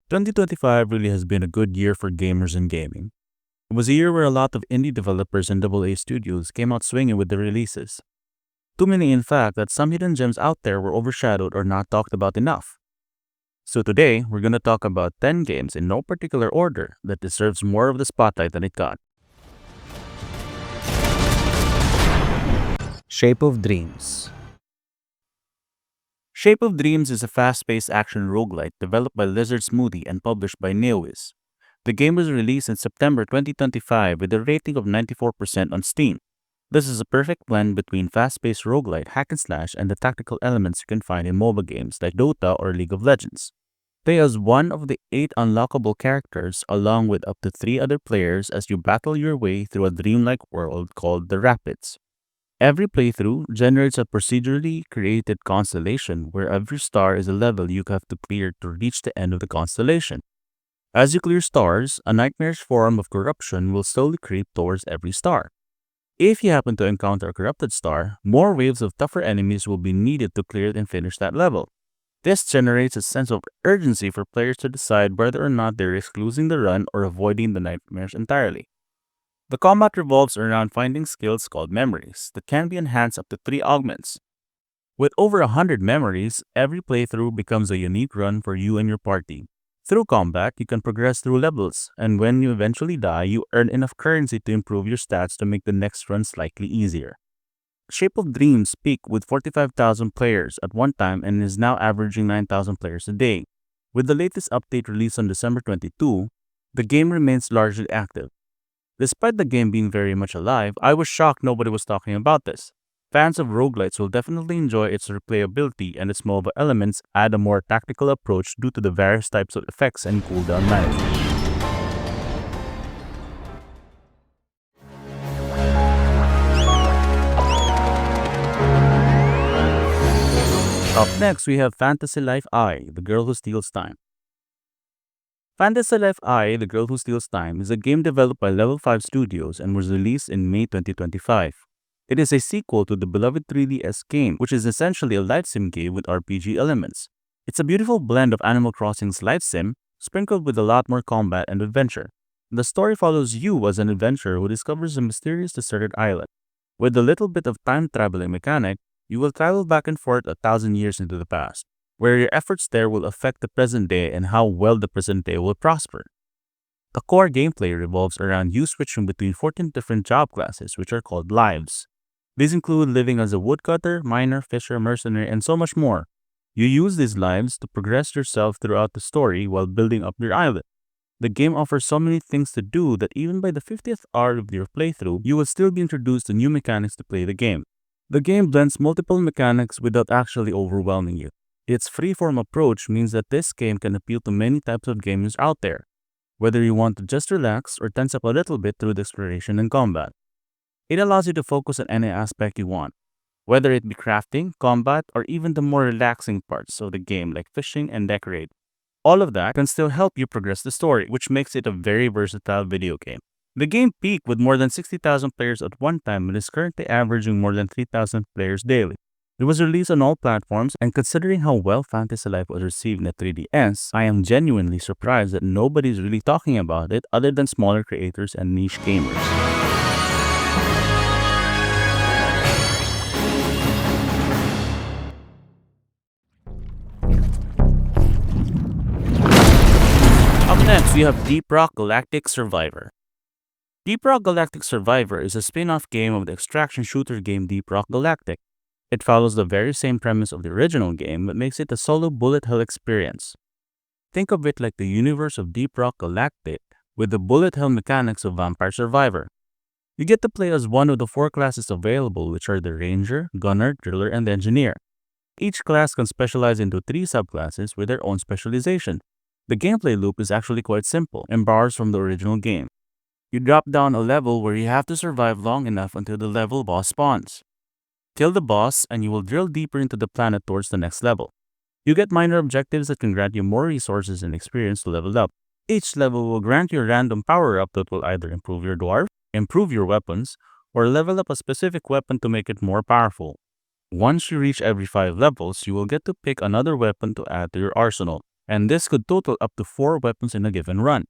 2025 really has been a good year for gamers and gaming. It was a year where a lot of indie developers and AA studios came out swinging with their releases. Too many, in fact, that some hidden gems out there were overshadowed or not talked about enough. So today, we're going to talk about 10 games in no particular order that deserves more of the spotlight than it got. Shape of Dreams. Shape of Dreams is a fast-paced action roguelite developed by Lizard Smoothie and published by Neowiz. The game was released in September 2025 with a rating of 94% on Steam. This is a perfect blend between fast-paced roguelite hack and slash and the tactical elements you can find in MOBA games like Dota or League of Legends. Play as one of the 8 unlockable characters along with up to 3 other players as you battle your way through a dreamlike world called the Rapids. Every playthrough generates a procedurally created constellation where every star is a level you have to clear to reach the end of the constellation. As you clear stars, a nightmarish form of corruption will slowly creep towards every star. If you happen to encounter a corrupted star, more waves of tougher enemies will be needed to clear it and finish that level. This generates a sense of urgency for players to decide whether or not they risk losing the run or avoiding the nightmares entirely. The combat revolves around finding skills called memories that can be enhanced up to 3 augments. With over 100 memories, every playthrough becomes a unique run for you and your party. Through combat, you can progress through levels, and when you eventually die, you earn enough currency to improve your stats to make the next run slightly easier. Shape of Dreams peaked with 45,000 players at one time and is now averaging 9,000 players a day. With the latest update released on December 22, the game remains largely active. Despite the game being very much alive, I was shocked nobody was talking about this. Fans of roguelites will definitely enjoy its replayability, and its MOBA elements add a more tactical approach due to the various types of effects and cooldown management. Up next, we have Fantasy Life I, The Girl Who Steals Time. Fantasy Life I, The Girl Who Steals Time is a game developed by Level 5 Studios and was released in May 2025. It is a sequel to the beloved 3DS game, which is essentially a life sim game with RPG elements. It's a beautiful blend of Animal Crossing's life sim, sprinkled with a lot more combat and adventure. The story follows you as an adventurer who discovers a mysterious deserted island. With a little bit of time-traveling mechanic, you will travel back and forth 1,000 years into the past, where your efforts there will affect the present day and how well the present day will prosper. The core gameplay revolves around you switching between 14 different job classes, which are called lives. These include living as a woodcutter, miner, fisher, mercenary, and so much more. You use these lives to progress yourself throughout the story while building up your island. The game offers so many things to do that even by the 50th hour of your playthrough, you will still be introduced to new mechanics to play the game. The game blends multiple mechanics without actually overwhelming you. Its freeform approach means that this game can appeal to many types of gamers out there, whether you want to just relax or tense up a little bit through the exploration and combat. It allows you to focus on any aspect you want, whether it be crafting, combat, or even the more relaxing parts of the game like fishing and decorating. All of that can still help you progress the story, which makes it a very versatile video game. The game peaked with more than 60,000 players at one time and is currently averaging more than 3,000 players daily. It was released on all platforms, and considering how well Fantasy Life was received in the 3DS, I am genuinely surprised that nobody's really talking about it other than smaller creators and niche gamers. Up next, we have Deep Rock Galactic Survivor. Deep Rock Galactic Survivor is a spin-off game of the extraction shooter game Deep Rock Galactic. It follows the very same premise of the original game but makes it a solo bullet hell experience. Think of it like the universe of Deep Rock Galactic with the bullet hell mechanics of Vampire Survivor. You get to play as one of the 4 classes available, which are the Ranger, Gunner, Driller, and Engineer. Each class can specialize into 3 subclasses with their own specialization. The gameplay loop is actually quite simple and borrows from the original game. You drop down a level where you have to survive long enough until the level boss spawns. Kill the boss and you will drill deeper into the planet towards the next level. You get minor objectives that can grant you more resources and experience to level up. Each level will grant you a random power-up that will either improve your dwarf, improve your weapons, or level up a specific weapon to make it more powerful. Once you reach every 5 levels, you will get to pick another weapon to add to your arsenal. and this could total up to 4 weapons in a given run.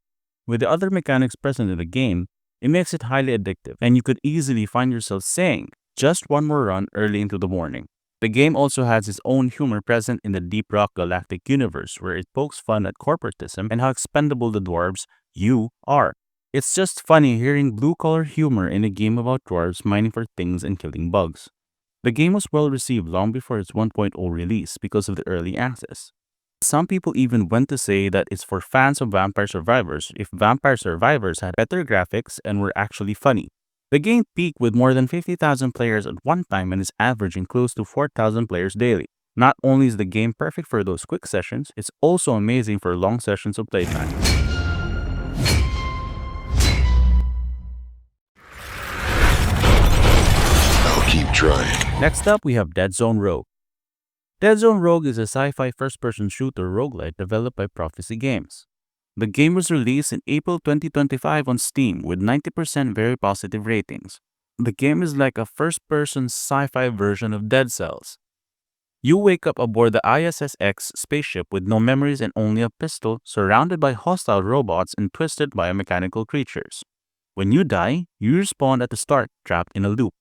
With the other mechanics present in the game, it makes it highly addictive, and you could easily find yourself saying, just one more run early into the morning. The game also has its own humor present in the Deep Rock Galactic universe, where it pokes fun at corporatism and how expendable the dwarves you are. It's just funny hearing blue-collar humor in a game about dwarves mining for things and killing bugs. The game was well received long before its 1.0 release because of the early access. Some people even went to say that it's for fans of Vampire Survivors if Vampire Survivors had better graphics and were actually funny. The game peaked with more than 50,000 players at one time and is averaging close to 4,000 players daily. Not only is the game perfect for those quick sessions, it's also amazing for long sessions of playtime. I'll keep trying. Next up, we have Dead Zone Rogue. Dead Zone Rogue is a sci-fi first-person shooter roguelite developed by Prophecy Games. The game was released in April 2025 on Steam with 90% very positive ratings. The game is like a first-person sci-fi version of Dead Cells. You wake up aboard the ISS-X spaceship with no memories and only a pistol, surrounded by hostile robots and twisted biomechanical creatures. When you die, you respawn at the start, trapped in a loop.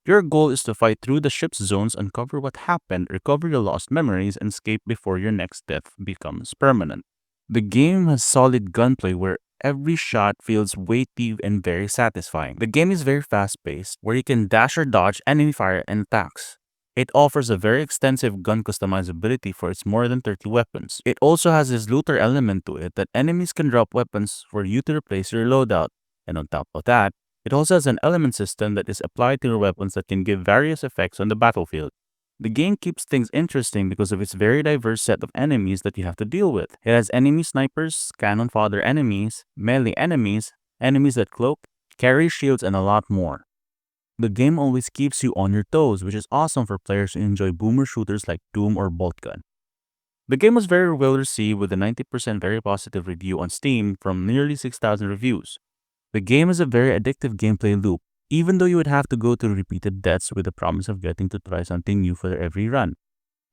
Your goal is to fight through the ship's zones, uncover what happened, recover your lost memories, and escape before your next death becomes permanent. The game has solid gunplay where every shot feels weighty and very satisfying. The game is very fast-paced, where you can dash or dodge enemy fire and attacks. It offers a very extensive gun customizability for its more than 30 weapons. It also has this looter element to it that enemies can drop weapons for you to replace your loadout. And on top of that, it also has an element system that is applied to your weapons that can give various effects on the battlefield. The game keeps things interesting because of its very diverse set of enemies that you have to deal with. It has enemy snipers, cannon fodder enemies, melee enemies, enemies that cloak, carry shields, and a lot more. The game always keeps you on your toes, which is awesome for players who enjoy boomer shooters like Doom or Boltgun. The game was very well received with a 90% very positive review on Steam from nearly 6,000 reviews. The game has a very addictive gameplay loop, even though you would have to go through repeated deaths with the promise of getting to try something new for every run.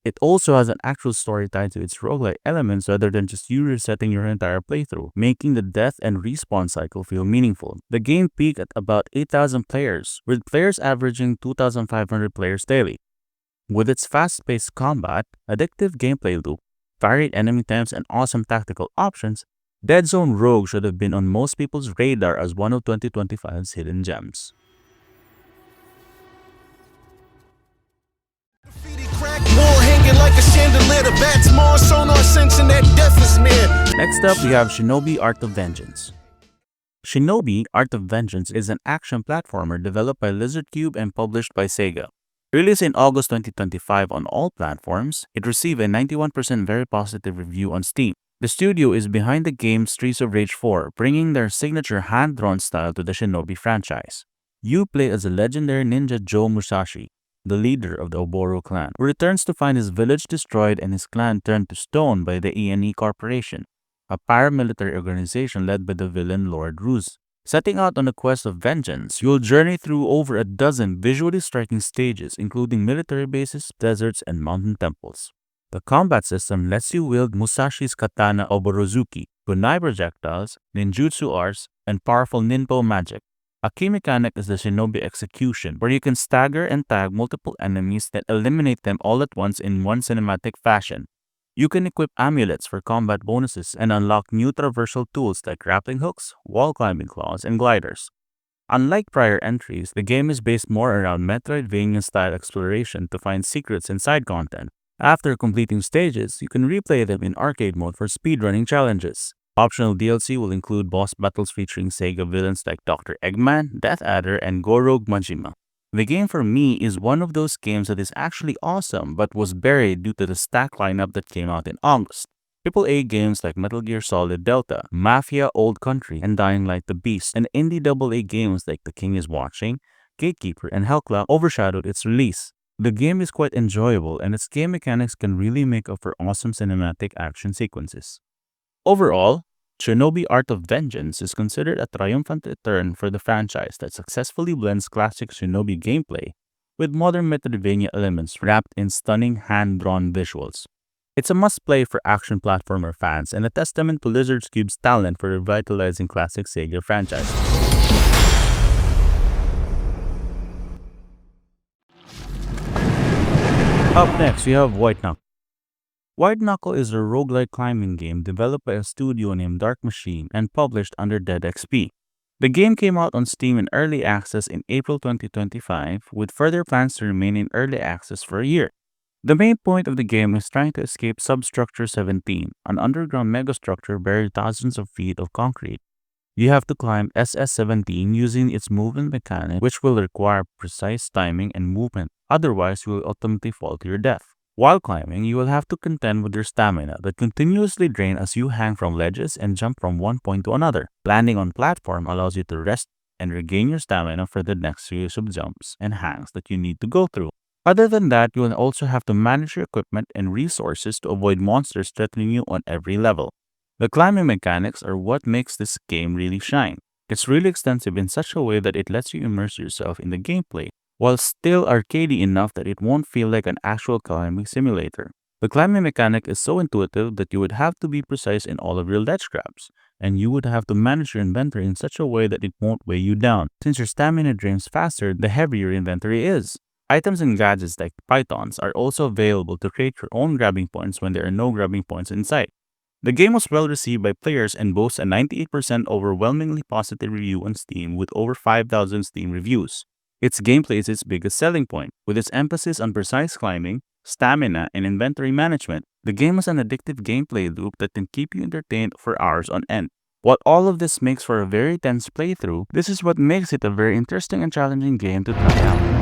It also has an actual story tied to its roguelike elements rather than just you resetting your entire playthrough, making the death and respawn cycle feel meaningful. The game peaked at about 8,000 players, with players averaging 2,500 players daily. With its fast-paced combat, addictive gameplay loop, varied enemy types, and awesome tactical options, Dead Zone Rogue should have been on most people's radar as one of 2025's hidden gems. Next up, we have Shinobi Art of Vengeance. Shinobi Art of Vengeance is an action platformer developed by Lizard Cube and published by Sega. Released in August 2025 on all platforms, it received a 91% very positive review on Steam. The studio is behind the game Streets of Rage 4, bringing their signature hand-drawn style to the Shinobi franchise. You play as a legendary ninja Joe Musashi, the leader of the Oboro clan, who returns to find his village destroyed and his clan turned to stone by the E&E Corporation, a paramilitary organization led by the villain Lord Ruse. Setting out on a quest of vengeance, you'll journey through over a dozen visually striking stages, including military bases, deserts, and mountain temples. The combat system lets you wield Musashi's katana Oborozuki, kunai projectiles, ninjutsu arts, and powerful ninpo magic. A key mechanic is the Shinobi Execution, where you can stagger and tag multiple enemies that eliminate them all at once in one cinematic fashion. You can equip amulets for combat bonuses and unlock new traversal tools like grappling hooks, wall climbing claws, and gliders. Unlike prior entries, the game is based more around Metroidvania-style exploration to find secrets and side content. After completing stages, you can replay them in arcade mode for speedrunning challenges. Optional DLC will include boss battles featuring Sega villains like Dr. Eggman, Death Adder, and Gorogue Majima. The game for me is one of those games that is actually awesome but was buried due to the stack lineup that came out in August. AAA games like Metal Gear Solid Delta, Mafia Old Country, and Dying Light the Beast, and indie AA games like The King is Watching, Gatekeeper, and Hellclaw overshadowed its release. The game is quite enjoyable and its game mechanics can really make up for awesome cinematic action sequences. Overall, Shinobi Art of Vengeance is considered a triumphant return for the franchise that successfully blends classic Shinobi gameplay with modern Metroidvania elements wrapped in stunning hand-drawn visuals. It's a must-play for action platformer fans and a testament to Lizard Cube's talent for revitalizing classic Sega franchises. Up next, we have White Knuckle. White Knuckle is a roguelike climbing game developed by a studio named Dark Machine and published under Dead XP. The game came out on Steam in early access in April 2025, with further plans to remain in early access for a year. The main point of the game is trying to escape Substructure 17, an underground megastructure buried thousands of feet of concrete. You have to climb SS-17 using its movement mechanic, which will require precise timing and movement, otherwise you will ultimately fall to your death. While climbing, you will have to contend with your stamina that continuously drains as you hang from ledges and jump from one point to another. Landing on platform allows you to rest and regain your stamina for the next series of jumps and hangs that you need to go through. Other than that, you will also have to manage your equipment and resources to avoid monsters threatening you on every level. The climbing mechanics are what makes this game really shine. It's really extensive in such a way that it lets you immerse yourself in the gameplay, while still arcadey enough that it won't feel like an actual climbing simulator. The climbing mechanic is so intuitive that you would have to be precise in all of your ledge grabs, and you would have to manage your inventory in such a way that it won't weigh you down. Since your stamina drains faster, the heavier your inventory is. Items and gadgets like pythons are also available to create your own grabbing points when there are no grabbing points in sight. The game was well received by players and boasts a 98% overwhelmingly positive review on Steam with over 5,000 Steam reviews. Its gameplay is its biggest selling point. With its emphasis on precise climbing, stamina, and inventory management, the game has an addictive gameplay loop that can keep you entertained for hours on end. While all of this makes for a very tense playthrough, this is what makes it a very interesting and challenging game to try out.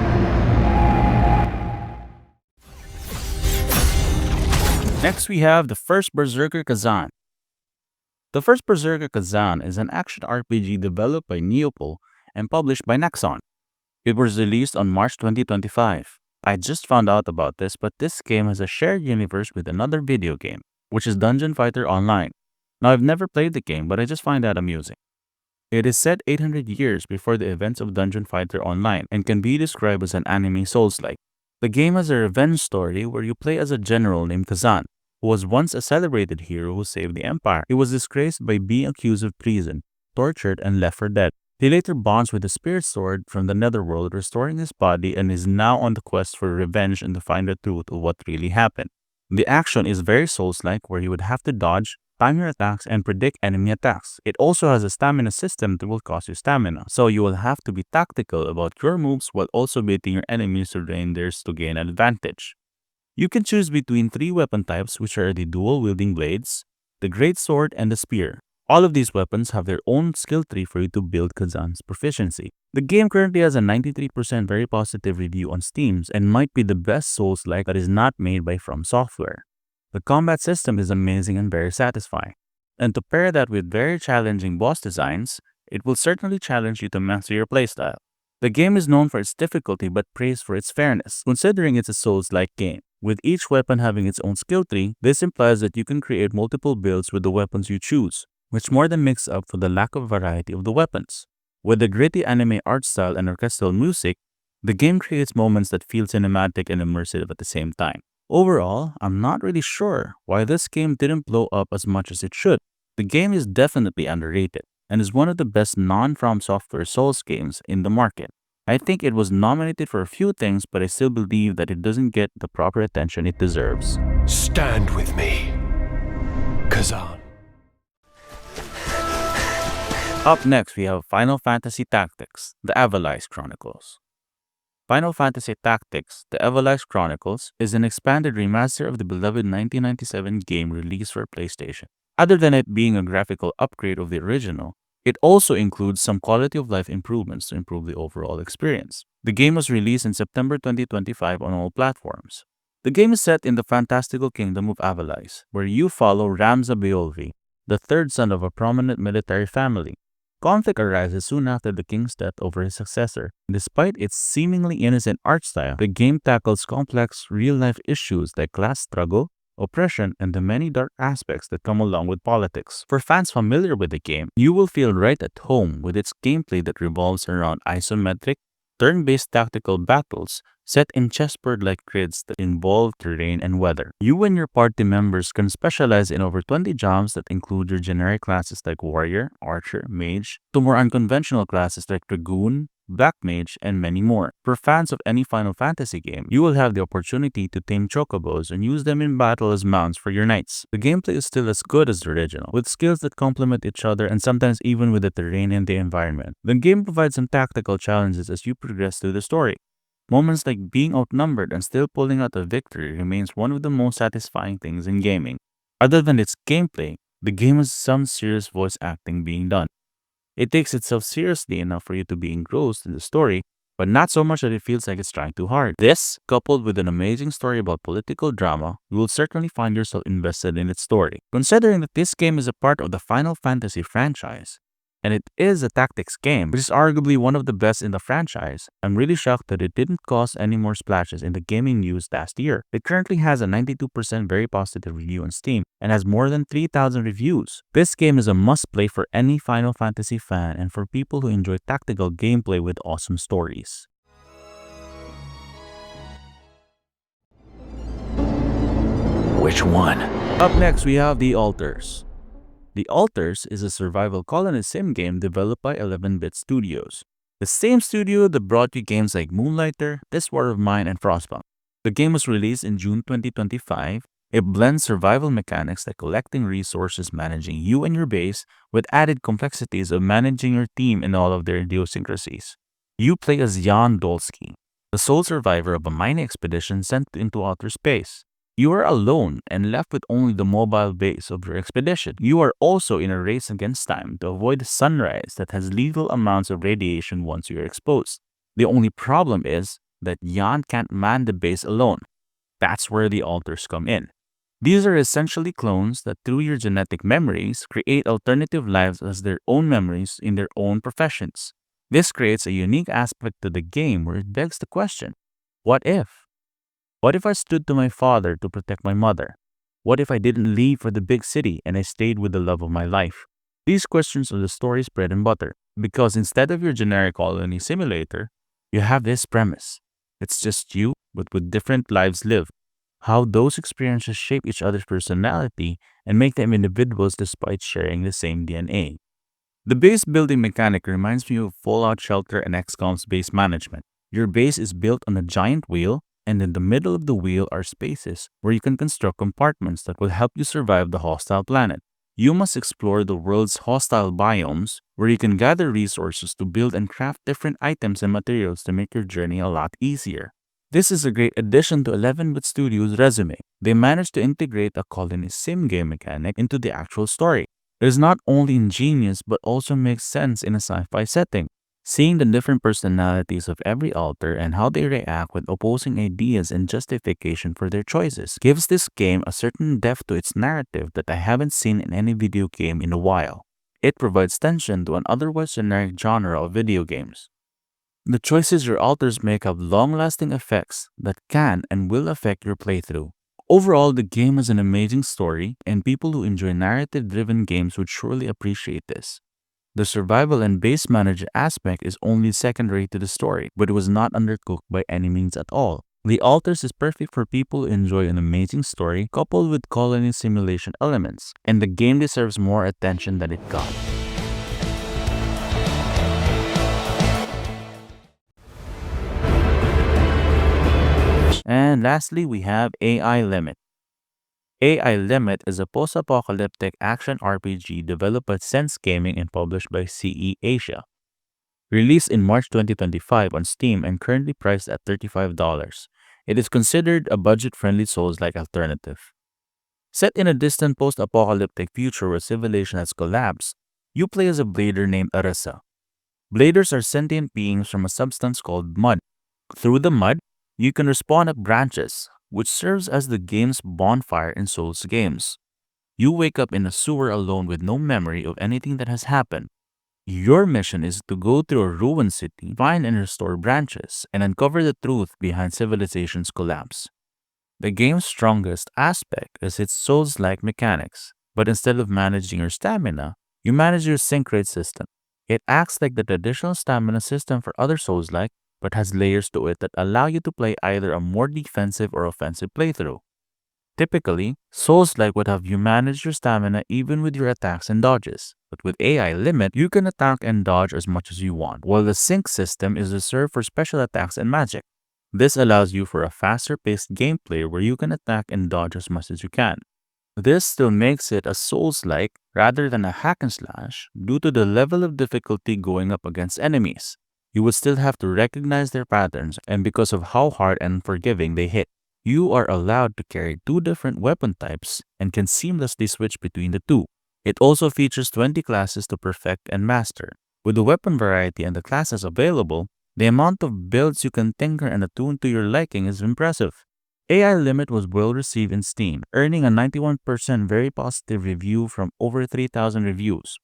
Next, we have The First Berserker Kazan. The First Berserker Kazan is an action RPG developed by Neopol and published by Nexon. It was released on March 2025. I just found out about this, but this game has a shared universe with another video game, which is Dungeon Fighter Online. Now, I've never played the game, but I just find that amusing. It is set 800 years before the events of Dungeon Fighter Online and can be described as an anime Souls-like. The game has a revenge story where you play as a general named Kazan, who was once a celebrated hero who saved the empire. He was disgraced by being accused of treason, tortured, and left for dead. He later bonds with the Spirit Sword from the Netherworld, restoring his body, and is now on the quest for revenge and to find the truth of what really happened. The action is very Souls-like, where you would have to dodge, time your attacks, and predict enemy attacks. It also has a stamina system that will cost you stamina, so you will have to be tactical about your moves while also baiting your enemies to drain theirs to gain an advantage. You can choose between 3 weapon types, which are the dual-wielding blades, the great sword, and the spear. All of these weapons have their own skill tree for you to build Kazan's proficiency. The game currently has a 93% very positive review on Steam and might be the best Souls-like that is not made by From Software. The combat system is amazing and very satisfying. And to pair that with very challenging boss designs, it will certainly challenge you to master your playstyle. The game is known for its difficulty but praised for its fairness, considering it's a Souls-like game. With each weapon having its own skill tree, this implies that you can create multiple builds with the weapons you choose, which more than makes up for the lack of variety of the weapons. With the gritty anime art style and orchestral music, the game creates moments that feel cinematic and immersive at the same time. Overall, I'm not really sure why this game didn't blow up as much as it should. The game is definitely underrated and is one of the best non-From Software Souls games in the market. I think it was nominated for a few things, but I still believe that it doesn't get the proper attention it deserves. Stand with me, Kazan. Up next, we have Final Fantasy Tactics: The Evelice Chronicles. Final Fantasy Tactics: The Evelice Chronicles is an expanded remaster of the beloved 1997 game released for PlayStation. Other than it being a graphical upgrade of the original, it also includes some quality of life improvements to improve the overall experience. The game was released in September 2025 on all platforms. The game is set in the fantastical kingdom of Evelice, where you follow Ramza Beolvi, the third son of a prominent military family. Conflict arises soon after the king's death over his successor. Despite its seemingly innocent art style, the game tackles complex, real-life issues like class struggle, oppression, and the many dark aspects that come along with politics. For fans familiar with the game, you will feel right at home with its gameplay that revolves around isometric, turn-based tactical battles set in chessboard-like grids that involve terrain and weather. You and your party members can specialize in over 20 jobs that include your generic classes like warrior, archer, mage, to more unconventional classes like dragoon, black mage, and many more. For fans of any Final Fantasy game, you will have the opportunity to tame chocobos and use them in battle as mounts for your knights. The gameplay is still as good as the original, with skills that complement each other and sometimes even with the terrain and the environment. The game provides some tactical challenges as you progress through the story. Moments like being outnumbered and still pulling out a victory remains one of the most satisfying things in gaming. Other than its gameplay, the game has some serious voice acting being done. It takes itself seriously enough for you to be engrossed in the story, but not so much that it feels like it's trying too hard. This, coupled with an amazing story about political drama, you will certainly find yourself invested in its story. Considering that this game is a part of the Final Fantasy franchise, and it is a tactics game, which is arguably one of the best in the franchise, I'm really shocked that it didn't cause any more splashes in the gaming news last year. It currently has a 92% very positive review on Steam and has more than 3,000 reviews. This game is a must-play for any Final Fantasy fan and for people who enjoy tactical gameplay with awesome stories. Which one? Up next, we have The Alters. The Alters is a survival colony sim game developed by 11-Bit Studios, the same studio that brought you games like Moonlighter, This War of Mine, and Frostpunk. The game was released in June 2025. It blends survival mechanics like collecting resources, managing you and your base, with added complexities of managing your team and all of their idiosyncrasies. You play as Jan Dolsky, the sole survivor of a mining expedition sent into outer space. You are alone and left with only the mobile base of your expedition. You are also in a race against time to avoid the sunrise that has lethal amounts of radiation once you are exposed. The only problem is that Jan can't man the base alone. That's where the alters come in. These are essentially clones that, through your genetic memories, create alternative lives as their own memories in their own professions. This creates a unique aspect to the game where it begs the question, what if? What if I stood to my father to protect my mother? What if I didn't leave for the big city and I stayed with the love of my life? These questions are the story's bread and butter, because instead of your generic colony simulator, you have this premise. It's just you, but with different lives lived. How those experiences shape each other's personality and make them individuals despite sharing the same DNA. The base building mechanic reminds me of Fallout Shelter and XCOM's base management. Your base is built on a giant wheel, and in the middle of the wheel are spaces where you can construct compartments that will help you survive the hostile planet. You must explore the world's hostile biomes, where you can gather resources to build and craft different items and materials to make your journey a lot easier. This is a great addition to 11-Bit Studios' resume. They managed to integrate a colony sim game mechanic into the actual story. It is not only ingenious but also makes sense in a sci-fi setting. Seeing the different personalities of every alter and how they react with opposing ideas and justification for their choices gives this game a certain depth to its narrative that I haven't seen in any video game in a while. It provides tension to an otherwise generic genre of video games. The choices your alters make have long-lasting effects that can and will affect your playthrough. Overall, the game has an amazing story, and people who enjoy narrative-driven games would surely appreciate this. The survival and base manager aspect is only secondary to the story, but it was not undercooked by any means at all. The Alters is perfect for people who enjoy an amazing story coupled with colony simulation elements, and the game deserves more attention than it got. And lastly, we have AI Limit. AI Limit is a post-apocalyptic action RPG developed by Sense Gaming and published by CE Asia. Released in March 2025 on Steam and currently priced at $35, it is considered a budget-friendly Souls-like alternative. Set in a distant post-apocalyptic future where civilization has collapsed, you play as a blader named Arisa. Bladers are sentient beings from a substance called mud. Through the mud, you can respawn up branches, which serves as the game's bonfire in Souls games. You wake up in a sewer alone with no memory of anything that has happened. Your mission is to go through a ruined city, find and restore branches, and uncover the truth behind civilization's collapse. The game's strongest aspect is its Souls-like mechanics, but instead of managing your stamina, you manage your sync rate system. It acts like the traditional stamina system for other Souls-like, but has layers to it that allow you to play either a more defensive or offensive playthrough. Typically, Souls-like would have you manage your stamina even with your attacks and dodges, but with AI Limit, you can attack and dodge as much as you want, while the sync system is reserved for special attacks and magic. This allows you for a faster-paced gameplay where you can attack and dodge as much as you can. This still makes it a Souls-like rather than a hack and slash due to the level of difficulty going up against enemies. You would still have to recognize their patterns and because of how hard and unforgiving they hit. You are allowed to carry two different weapon types and can seamlessly switch between the two. It also features 20 classes to perfect and master. With the weapon variety and the classes available, the amount of builds you can tinker and attune to your liking is impressive. AI Limit was well received in Steam, earning a 91% very positive review from over 3,000 reviews.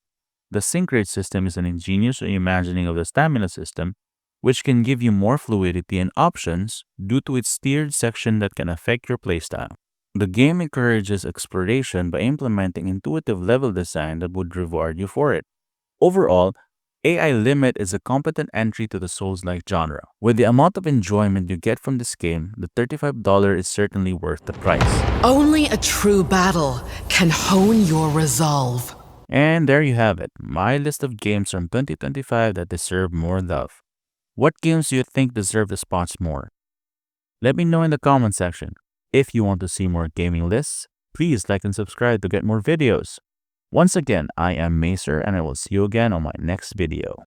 The sync rate system is an ingenious reimagining of the stamina system, which can give you more fluidity and options due to its tiered section that can affect your playstyle. The game encourages exploration by implementing intuitive level design that would reward you for it. Overall, AI Limit is a competent entry to the Souls-like genre. With the amount of enjoyment you get from this game, the $35 is certainly worth the price. Only a true battle can hone your resolve. And there you have it, my list of games from 2025 that deserve more love. What games do you think deserve the spots more? Let me know in the comment section. If you want to see more gaming lists, please like and subscribe to get more videos. Once again, I am Macer and I will see you again on my next video.